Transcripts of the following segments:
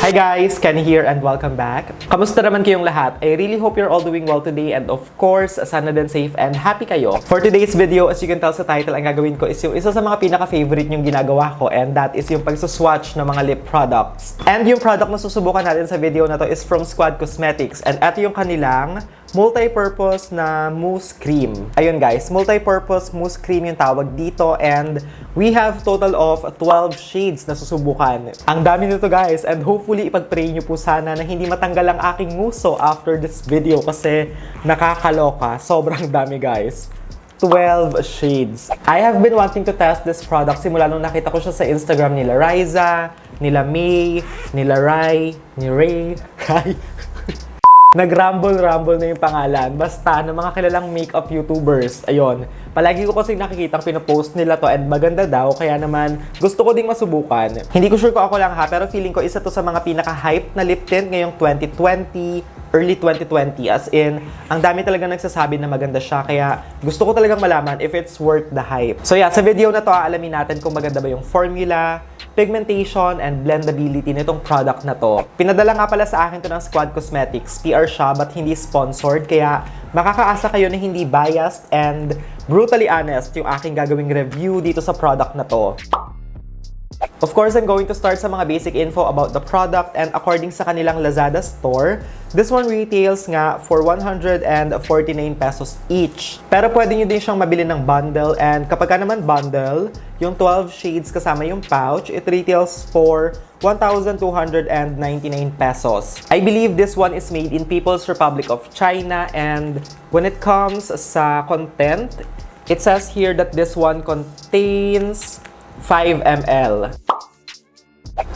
Hi guys, Ken here and welcome back. Kamusta naman kayong lahat? I really hope you're all doing well today and of course, sana din safe and happy kayo. For today's video, as you can tell sa title, ang gagawin ko is yung isa sa mga pinaka-favorite yung ginagawa ko and that is yung pagsuswatch ng mga lip products. And yung product na susubukan natin sa video na to is from Squad Cosmetics and ito yung kanilang multi-purpose na mousse cream. Ayun guys, multi-purpose mousse cream yung tawag dito and we have total of 12 shades na susubukan. Ang dami nito guys and hopefully ipag-pray nyo po sana na hindi matanggal ang aking nguso after this video kasi nakakaloka. Sobrang dami guys. 12 shades. I have been wanting to test this product simula nung nakita ko siya sa Instagram nila Riza, nila May, nila Rai, ni Ray. Nag-rumble na yung pangalan. Basta, ng mga kilalang makeup YouTubers. Ayun. Palagi ko kasi nakikitang pinopost nila to and maganda daw. Kaya naman, gusto ko ding masubukan. Hindi ko sure kung ako lang ha, pero feeling ko isa to sa mga pinaka-hype na lip tint ngayong 2020, early 2020. As in, ang dami talagang nagsasabi na maganda siya. Kaya gusto ko talagang malaman if it's worth the hype. So yeah, sa video na to, aalamin natin kung maganda ba yung formula, pigmentation, and blendability nitong product na to. Pinadala nga pala sa akin to ng Squad Cosmetics. PR siya, but hindi sponsored. Kaya makakaasa kayo na hindi biased and brutally honest yung aking gagawing review dito sa product na to. Of course, I'm going to start sa mga basic info about the product and according sa kanilang Lazada store, this one retails nga for 149 pesos each. Pero pwede nyo din siyang mabili ng bundle and kapag ka naman bundle, yung 12 shades kasama yung pouch, it retails for 1,299 pesos. I believe this one is made in People's Republic of China and when it comes sa content, it says here that this one contains 5 ml.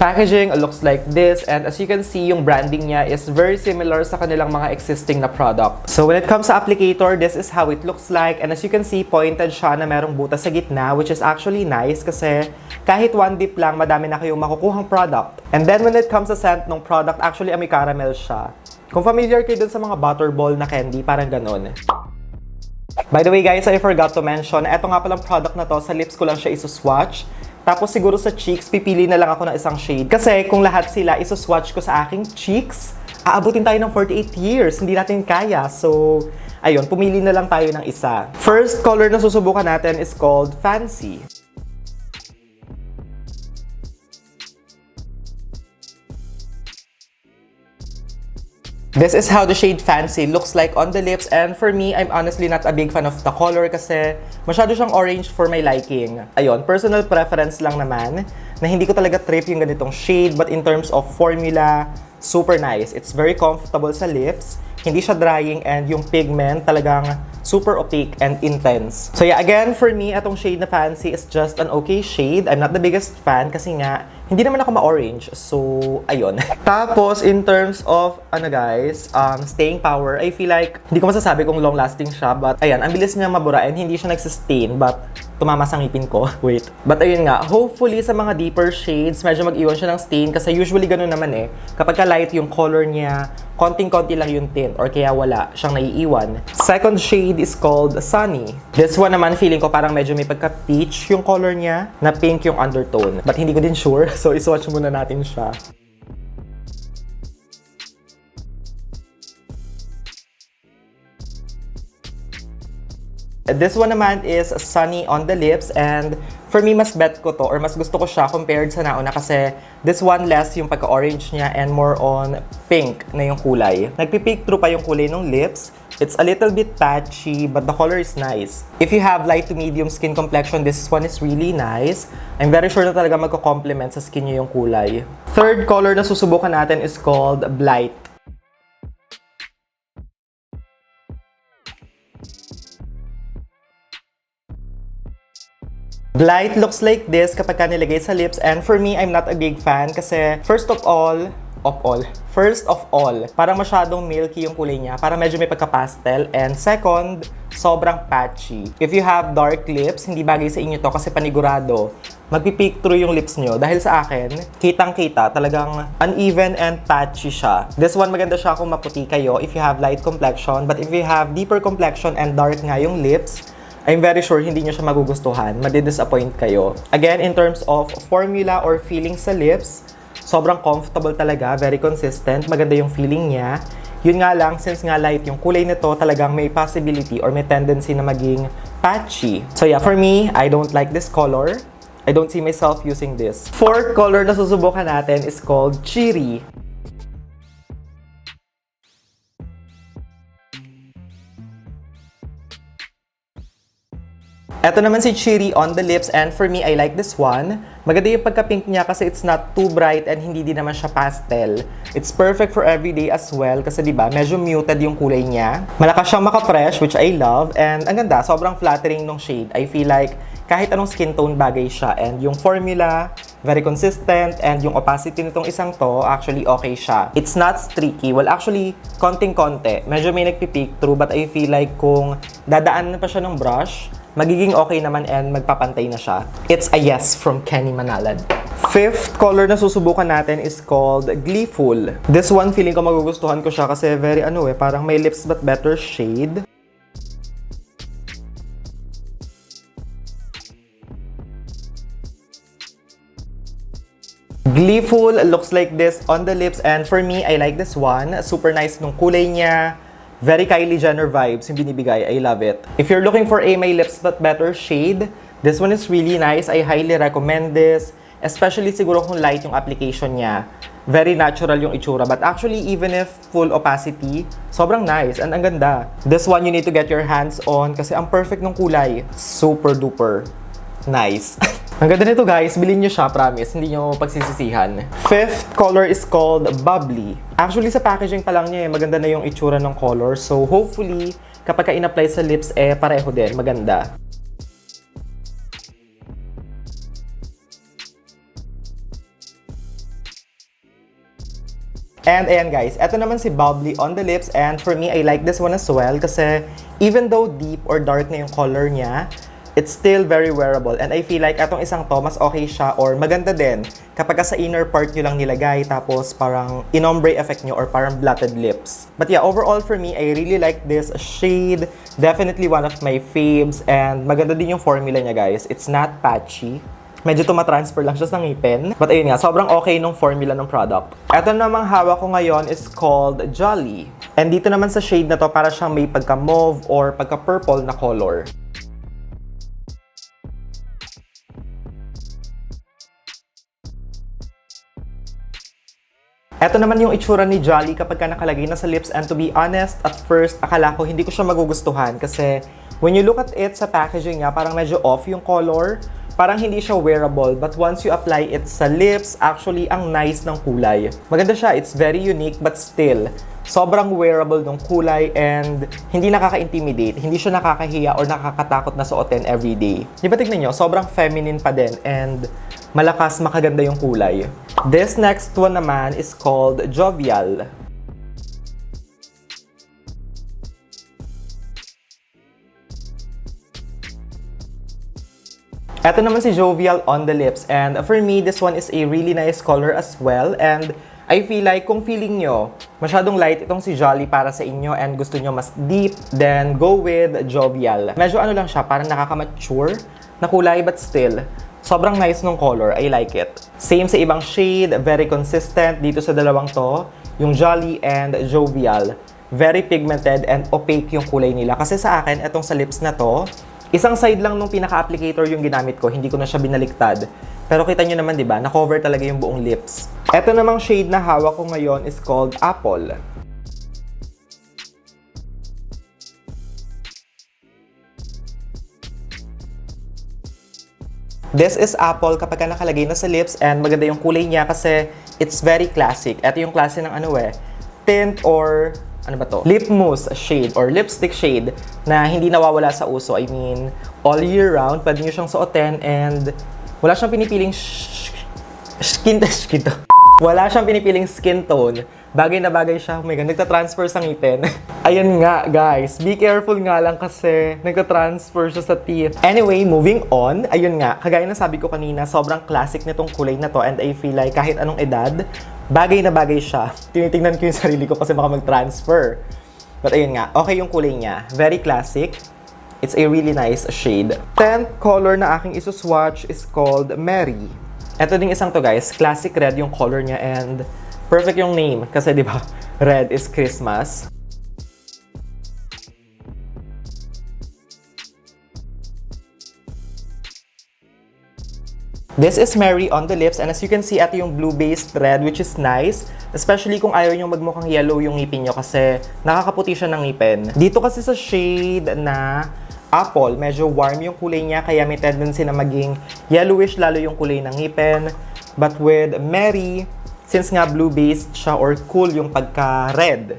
Packaging looks like this and as you can see, yung branding niya is very similar sa kanilang mga existing na product. So when it comes sa applicator, this is how it looks like and as you can see, pointed siya na merong butas sa gitna which is actually nice kasi kahit one dip lang, madami na kayong makukuhang product. And then when it comes sa scent ng product, actually amoy caramel siya. Kung familiar kayo dun sa mga butterball na candy, parang ganun. By the way guys, I forgot to mention, eto nga palang product na to, sa lips ko lang siya isuswatch. Tapos siguro sa cheeks, pipili na lang ako ng isang shade. Kasi kung lahat sila isuswatch ko sa aking cheeks, aabutin tayo ng 48 years. Hindi natin kaya. So, ayun, pumili na lang tayo ng isa. First color na susubukan natin is called Fancy. This is how the shade Fancy looks like on the lips and for me, I'm honestly not a big fan of the color kasi masyado siyang orange for my liking. Ayun, personal preference lang naman na hindi ko talaga trip yung ganitong shade but in terms of formula, super nice. It's very comfortable sa lips, hindi siya drying and yung pigment talagang super opaque and intense. So yeah, again, for me, atong shade na Fancy is just an okay shade. I'm not the biggest fan kasi nga, hindi naman ako ma-orange. So, ayun. Tapos, in terms of, guys, staying power, I feel like, hindi ko masasabi kung long-lasting siya, but, ayan, ang bilis niya mabura and hindi siya nagsustain, but, tumama sa ngipin ko. Wait. But, ayun nga, hopefully, sa mga deeper shades, medyo mag-iwan siya ng stain, kasi usually ganun naman eh. Kapag ka-light yung color niya, konting-konti lang yung tint, or kaya wala siyang naiiwan. Second shade is called Sunny. This one naman, feeling ko parang medyo may pagka-peach yung color niya, na pink yung undertone. But hindi ko din sure. So, iswatch muna natin siya. This one naman is Sunny on the lips and for me, mas bet ko to or mas gusto ko siya compared sa nauna kasi this one less yung pagka-orange niya and more on pink na yung kulay. Nagpipick through pa yung kulay ng lips. It's a little bit patchy but the color is nice. If you have light to medium skin complexion, this one is really nice. I'm very sure na talaga magko-complement sa skin niyo yung kulay. Third color na susubukan natin is called Blight. Blight looks like this kapag ka nilagay sa lips and for me, I'm not a big fan kasi first of all, parang masyadong milky yung kulay niya. Parang medyo may pagka-pastel. And second, sobrang patchy. If you have dark lips, hindi bagay sa inyo to kasi panigurado. Magpipick through yung lips nyo. Dahil sa akin, kitang-kita, talagang uneven and patchy siya. This one, maganda siya kung maputi kayo if you have light complexion. But if you have deeper complexion and dark nga yung lips, I'm very sure hindi nyo siya magugustuhan. Madi-disappoint kayo. Again, in terms of formula or feeling sa lips, Sobrang comfortable talaga, very consistent, maganda yung feeling niya. Yun nga lang, since nga light yung kulay nito, talagang may possibility or may tendency na maging patchy. So yeah, for me, I don't like this color. I don't see myself using this. Fourth color na susubukan natin is called Cheery. Ito naman si Cheery on the lips, and for me, I like this one. Maganda yung pagka-pink niya kasi it's not too bright and hindi din naman siya pastel. It's perfect for everyday as well kasi diba, medyo muted yung kulay niya. Malakas siyang maka-fresh, which I love, and ang ganda, sobrang flattering nung shade. I feel like kahit anong skin tone bagay siya, and yung formula, very consistent, and yung opacity nitong isang to, actually okay siya. It's not streaky. Well, actually, konting-konti. Medyo may nagpipeek through, but I feel like kung dadaanan pa siya ng brush, magiging okay naman and magpapantay na siya. It's a yes from Kenny Manalad. Fifth color na susubukan natin is called Gleeful. This one, feeling ko magugustuhan ko siya kasi very parang may lips but better shade. Gleeful looks like this on the lips, and for me, I like this one. Super nice nung kulay niya. Very Kylie Jenner vibes yung binibigay. I love it. If you're looking for a my lips but better shade, this one is really nice. I highly recommend this. Especially siguro kung light yung application niya. Very natural yung itsura. But actually, even if full opacity, sobrang nice and ang ganda. This one you need to get your hands on kasi ang perfect ng kulay. Super duper nice. Ang ganda nito guys, bilhin nyo siya, promise, hindi nyo pagsisisihan. Fifth color is called Bubbly. Actually sa packaging pa lang niya maganda na yung itsura ng color. So hopefully, kapag ka in-apply sa lips, pareho din, maganda. And ayan guys, eto naman si Bubbly on the lips, and for me, I like this one as well kasi even though deep or dark na yung color niya, it's still very wearable, and I feel like etong isang to, mas okay siya or maganda din kapag sa inner part nyo lang nilagay tapos parang inombre effect nyo or parang blotted lips. But yeah, overall for me, I really like this shade. Definitely one of my faves, and maganda din yung formula niya guys. It's not patchy. Medyo tumatransfer lang siya sa ngipin. But ayun nga, sobrang okay nung formula ng product. Ito namang hawak ko ngayon is called Jolly. And dito naman sa shade na to, para siyang may pagka-mauve or pagka-purple na color. Ito naman yung itsura ni Jolly kapag ka nakalagay na sa lips, and to be honest, at first, akala ko hindi ko siya magugustuhan kasi when you look at it sa packaging niya, parang medyo off yung color, parang hindi siya wearable, but once you apply it sa lips, actually, ang nice ng kulay. Maganda siya, it's very unique, but still, sobrang wearable ng kulay and hindi nakaka-intimidate, hindi siya nakakahiya or nakakatakot na suotin everyday. Di ba tignan nyo, sobrang feminine pa din and malakas, makaganda yung kulay. This next one naman is called Jovial. Ito naman si Jovial on the lips, and for me, this one is a really nice color as well, and I feel like kung feeling nyo masyadong light itong si Jolly para sa inyo and gusto nyo mas deep, then go with Jovial. Medyo lang siya, parang nakaka-mature na kulay, but still, sobrang nice nung color. I like it. Same sa ibang shade, very consistent dito sa dalawang to, yung Jolly and Jovial. Very pigmented and opaque yung kulay nila. Kasi sa akin, etong sa lips na to, isang side lang nung pinaka-applicator yung ginamit ko, hindi ko na siya binaliktad. Pero kita nyo naman, di ba, na-cover talaga yung buong lips. Ito namang shade na hawak ko ngayon is called Apple. This is Apple kapag ka nakalagay na sa lips, and maganda yung kulay niya kasi it's very classic. Ito yung klase ng tint or lip mousse shade or lipstick shade na hindi nawawala sa uso. I mean, all year round, pwede nyo siyang suotin and wala siyang pinipiling wala siyang pinipiling skin tone. Bagay na bagay siya. Oh my God, nagtatransfer sa ngipin. Ayan nga, guys. Be careful nga lang kasi nagtatransfer siya sa teeth. Anyway, moving on. Ayun nga, kagaya na sabi ko kanina, sobrang classic nitong kulay na to, and I feel like kahit anong edad, bagay na bagay siya. Tinitingnan ko yung sarili ko kasi baka mag-transfer. But ayun nga, okay yung kulay niya. Very classic. It's a really nice shade. 10th color na aking isuswatch is called Mary. Ito ding isang to guys, classic red yung color niya and perfect yung name kasi di ba red is Christmas. This is Mary on the lips and as you can see, ito yung blue-based red which is nice. Especially kung ayaw nyo magmukhang yellow yung ngipin nyo kasi nakakaputi siya ng ngipin. Dito kasi sa shade na apple, medyo warm yung kulay niya kaya may tendency na maging yellowish lalo yung kulay ng ngipin. But with Mary, since nga blue-based siya or cool yung pagka-red,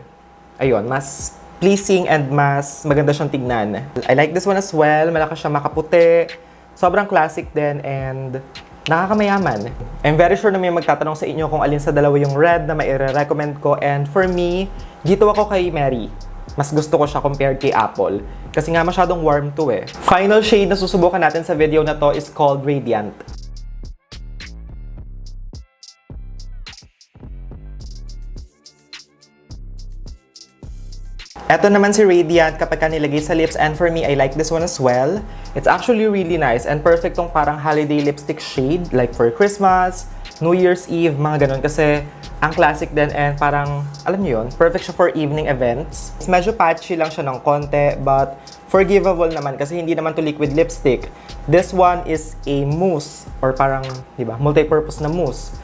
ayun, mas pleasing and mas maganda siyang tignan. I like this one as well. Malakas siya makaputi. Sobrang classic din and nakakamayaman. I'm very sure na may magtatanong sa inyo kung alin sa dalawa yung red na mai-recommend ko. And for me, dito ako kay Mary. Mas gusto ko siya compared kay Apple. Kasi nga masyadong warm to eh. Final shade na susubukan natin sa video na to is called Radiant. Ito naman si Radiant kapag ka nilagay sa lips and for me, I like this one as well. It's actually really nice and perfect tong parang holiday lipstick shade like for Christmas, New Year's Eve, mga ganun. Kasi ang classic din and parang, alam niyo yun, perfect siya for evening events. Medyo patchy lang siya ng konti but forgivable naman kasi hindi naman to liquid lipstick. This one is a mousse or parang, di ba, multi-purpose na mousse.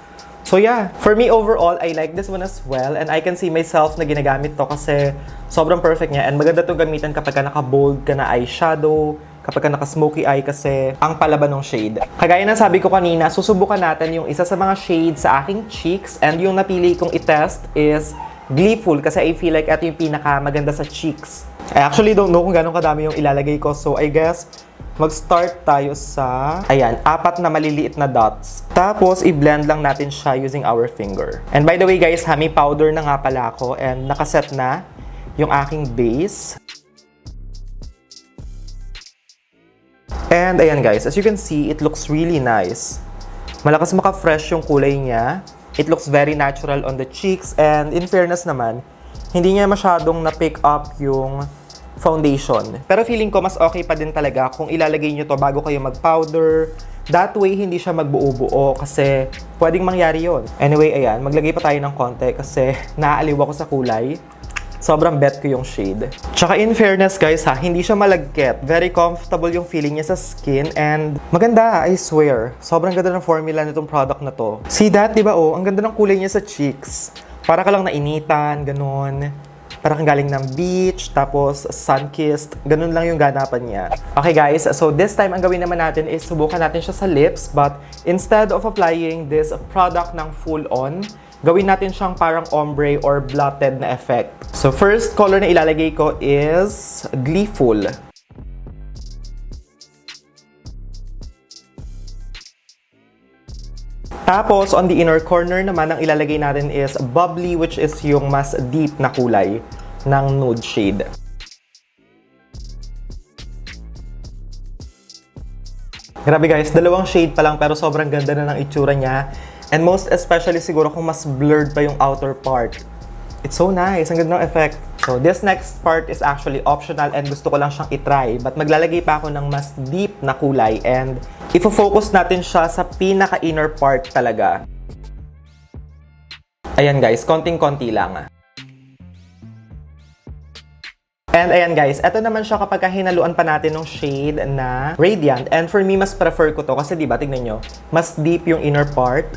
So yeah, for me overall, I like this one as well and I can see myself na ginagamit to kasi sobrang perfect niya and maganda itong gamitan kapag ka naka-bold ka na eyeshadow, kapag ka naka-smoky eye kasi ang palaban ng shade. Kagaya ng sabi ko kanina, susubukan natin yung isa sa mga shades sa aking cheeks and yung napili kong i-test is Gleeful kasi I feel like ito yung pinaka-maganda sa cheeks. I actually don't know kung gano'ng kadami yung ilalagay ko so I guess mag-start tayo sa, ayan, 4 na maliliit na dots. Tapos, i-blend lang natin siya using our finger. And by the way guys, may powder na nga pala ako and nakaset na yung aking base. And ayan guys, as you can see, it looks really nice. Malakas maka-fresh yung kulay niya. It looks very natural on the cheeks and in fairness naman, hindi niya masyadong na-pick up yung foundation. Pero feeling ko mas okay pa din talaga kung ilalagay nyo to bago kayo mag-powder. That way, hindi siya magbuo-buo kasi pwedeng mangyari yon. Anyway, ayan, maglagay pa tayo ng konti kasi naaaliw ako sa kulay. Sobrang bet ko yung shade. Tsaka in fairness guys ha, hindi siya malagkit. Very comfortable yung feeling niya sa skin and maganda, I swear. Sobrang ganda ng formula nitong product na to. See that, di ba oh? Ang ganda ng kulay niya sa cheeks. Para ka lang nainitan, ganun. Para kang galing ng beach, tapos sun-kissed. Ganun lang yung ganapan niya. Okay guys, so this time ang gawin naman natin is subukan natin siya sa lips. But instead of applying this product ng full-on, gawin natin siyang parang ombre or blotted na effect. So first color na ilalagay ko is Gleeful. Tapos, on the inner corner naman, ang ilalagay natin is Bubbly, which is yung mas deep na kulay ng nude shade. Grabe guys, 2 shade pa lang pero sobrang ganda na ng itsura niya. And most especially siguro kung mas blurred pa yung outer part. It's so nice, ang ganda ng effect. So this next part is actually optional and gusto ko lang siyang itry. But maglalagay pa ako ng mas deep na kulay and ifo-focus natin siya sa pinaka-inner part talaga. Ayan guys, konting-konti lang. And ayan guys, eto naman siya kapag hinaluan pa natin ng shade na Radiant. And for me, mas prefer ko to kasi diba, tignan nyo, mas deep yung inner part.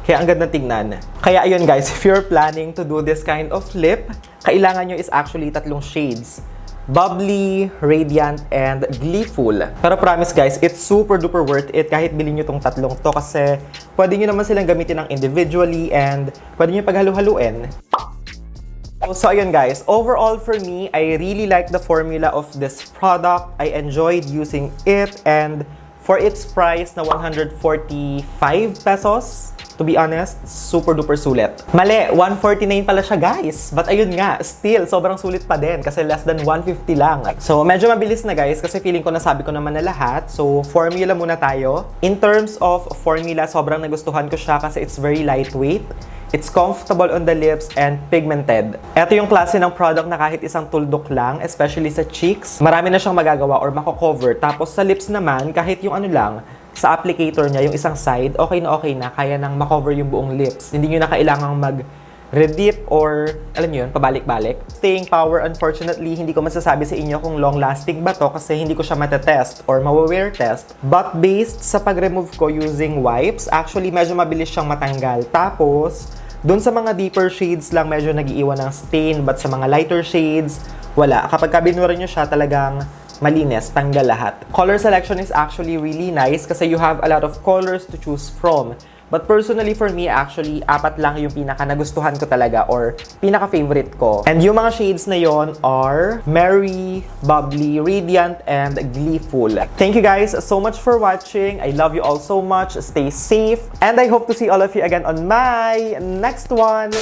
Kaya ang ganda tignan. Kaya ayun guys, if you're planning to do this kind of lip, kailangan nyo is actually 3 shades. Bubbly, Radiant, and Gleeful. Pero promise guys, it's super duper worth it kahit bilhin nyo tong 3 to kasi pwede nyo naman silang gamitin ng individually and pwede nyo paghalu-haluin. So ayun guys, overall for me, I really like the formula of this product. I enjoyed using it and for its price na 145 pesos, to be honest, super duper sulit. Mali, 149 pala siya guys. But ayun nga, still, sobrang sulit pa din kasi less than 150 lang. So medyo mabilis na guys kasi feeling ko nasabi ko naman na lahat. So formula muna tayo. In terms of formula, sobrang nagustuhan ko siya kasi it's very lightweight. It's comfortable on the lips and pigmented. Ito yung klase ng product na kahit isang tuldok lang, especially sa cheeks, marami na siyang magagawa or mako-cover. Tapos sa lips naman, kahit yung ano lang, sa applicator niya, yung isang side, okay na, kaya nang makover yung buong lips. Hindi nyo na kailangang mag-redip or, alam nyo yun, pabalik-balik. Staying power, unfortunately, hindi ko masasabi sa inyo kung long-lasting ba to kasi hindi ko siya matetest or mawa-wear test. But based sa pag-remove ko using wipes, actually, medyo mabilis siyang matanggal. Tapos, dun sa mga deeper shades lang, medyo nag-iiwan ng stain. But sa mga lighter shades, wala. Kapag binura nyo siya, talagang malinis, tanggal lahat. Color selection is actually really nice kasi you have a lot of colors to choose from. But personally for me, actually, 4 lang yung pinaka nagustuhan ko talaga or pinaka-favorite ko. And yung mga shades na yon are Merry, Bubbly, Radiant, and Gleeful. Thank you guys so much for watching. I love you all so much. Stay safe. And I hope to see all of you again on my next one.